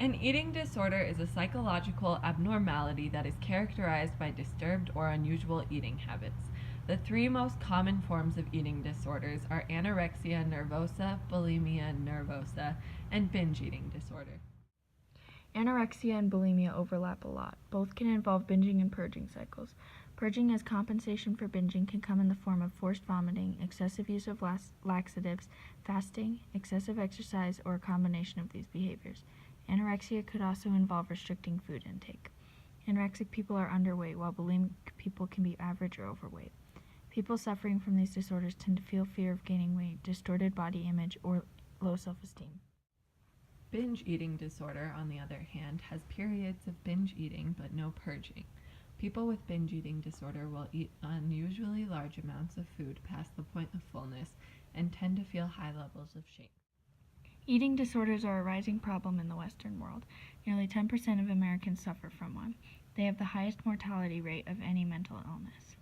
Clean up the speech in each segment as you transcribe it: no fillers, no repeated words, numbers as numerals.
An eating disorder is a psychological abnormality that is characterized by disturbed or unusual eating habits. The three most common forms of eating disorders are anorexia nervosa, bulimia nervosa, and binge eating disorder. Anorexia and bulimia overlap a lot. Both can involve binging and purging cycles. Purging as compensation for binging can come in the form of forced vomiting, excessive use of laxatives, fasting, excessive exercise, or a combination of these behaviors. Anorexia could also involve restricting food intake. Anorexic people are underweight, while bulimic people can be average or overweight. People suffering from these disorders tend to feel fear of gaining weight, distorted body image, or low self-esteem. Binge eating disorder, on the other hand, has periods of binge eating but no purging. People with binge eating disorder will eat unusually large amounts of food past the point of fullness and tend to feel high levels of shame. Eating disorders are a rising problem in the Western world. Nearly 10% of Americans suffer from one. They have the highest mortality rate of any mental illness.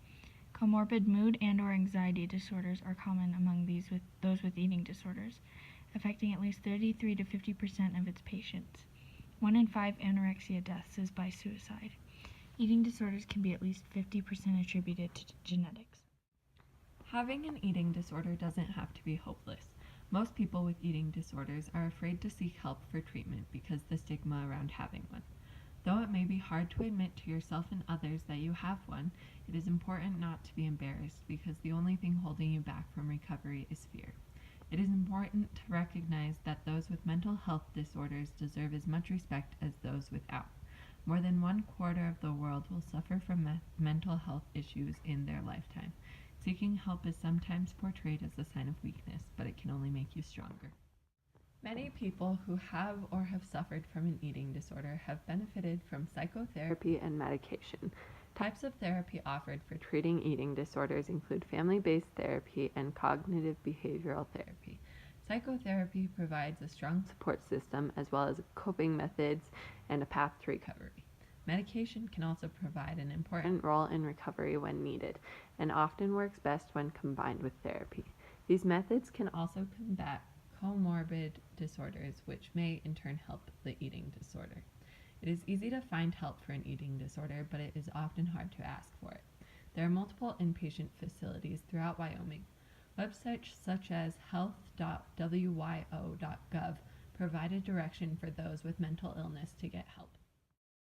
Comorbid mood and/or anxiety disorders are common among those with eating disorders, affecting at least 33 to 50% of its patients. 1 in 5 anorexia deaths is by suicide. Eating disorders can be at least 50% attributed to genetics. Having an eating disorder doesn't have to be hopeless. Most people with eating disorders are afraid to seek help for treatment because the stigma around having one. Though it may be hard to admit to yourself and others that you have one, it is important not to be embarrassed because the only thing holding you back from recovery is fear. It is important to recognize that those with mental health disorders deserve as much respect as those without. More than 1/4 of the world will suffer from mental health issues in their lifetime. Seeking help is sometimes portrayed as a sign of weakness, but it can only make you stronger. Many people who have or have suffered from an eating disorder have benefited from psychotherapy and medication. Types of therapy offered for treating eating disorders include family-based therapy and cognitive behavioral therapy. Psychotherapy provides a strong support system as well as coping methods and a path to recovery. Medication can also provide an important role in recovery when needed, and often works best when combined with therapy. These methods can also combat comorbid disorders, which may in turn help the eating disorder. It is easy to find help for an eating disorder, but it is often hard to ask for it. There are multiple inpatient facilities throughout Wyoming. Websites such as health.wyo.gov provide a direction for those with mental illness to get help.